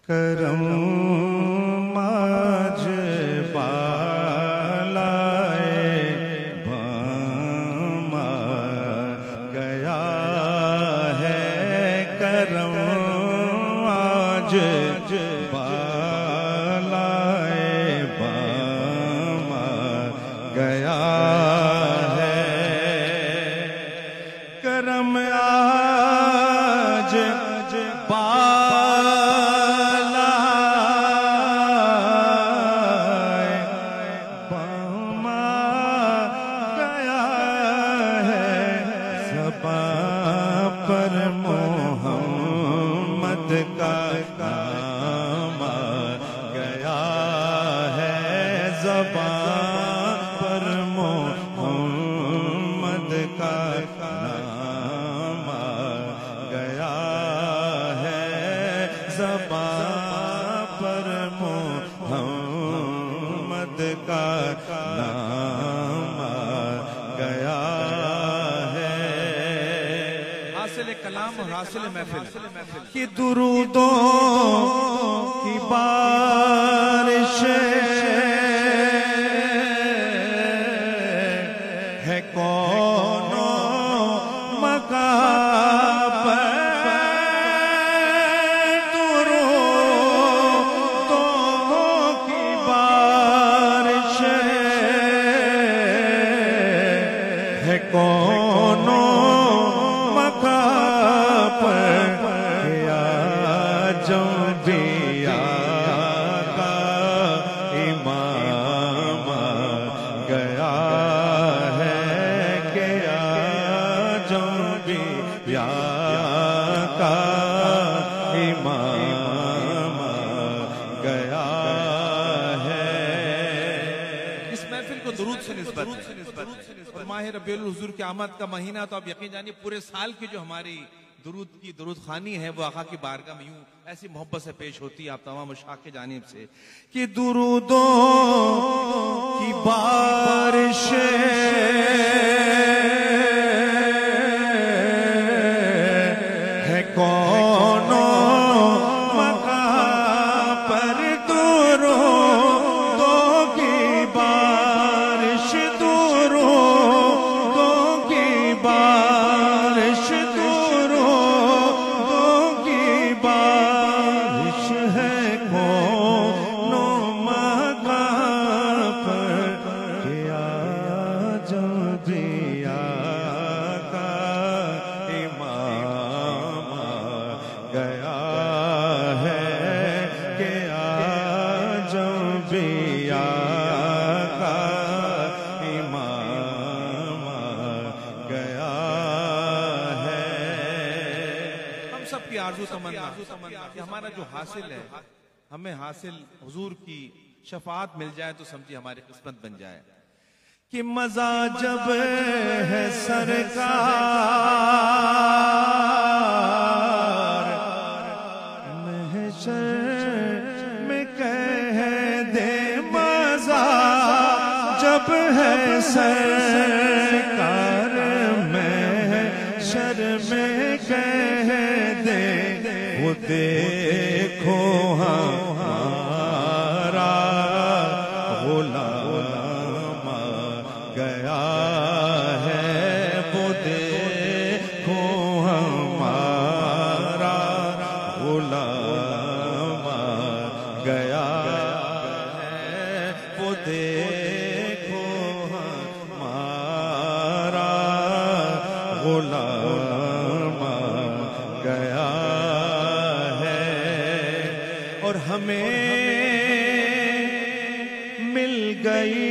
کرم آج بالائے بام گیا ہے، کرم آج بالائے بام گیا ہے، کرم آج پر محمد کا نام گیا ہے، زبان پر محمد کا نام گیا ہے، زبان پر محمد کا نام گیا ہے۔ حاصل کلام اور حاصل محفل کہ درودوں کی بارش ہے کونوں مکان پر، درودوں کی بارش ہے کونوں جنبیا کا امام گیا ہے، کیا جنبیا کا امام گیا ہے۔ اس محفل کو درود سے نسبت ہے، اور ماہ ربیع الحضور کی آمد کا مہینہ تو آپ یقین جانیے پورے سال کی جو ہماری درود کی درود خوانی ہے وہ آقا کی بارگاہ میں یوں ایسی محبت سے پیش ہوتی ہے آپ تمام مشاق کی جانب سے کہ درودوں کی بارش ہے کونوں مکان پر، درودوں کی بارش، درودوں کی بارش، بارش ہے کونوں مکان پر، کیا جنبیا کا امام گیا ہے، کیا جنبیا کا امام گیا ہے۔ ہم سب کی آرزو تمنا کہ ہمارا جو حاصل ہے ہمیں حاصل حضور کی شفاعت مل جائے تو سمجھے ہماری قسمت بن جائے۔ کہ مزہ جب ہے سرکار محشر میں کہہ دے، مزہ جب ہے سرکار محشر میں کہہ دے، وہ دیکھو ہمارا غلام گیا ہے، وہ دیکھو ہمارا غلام گیا ہے، وہ دیکھو ہمارا غلام گیا ہے، اور ہمیں مل گئی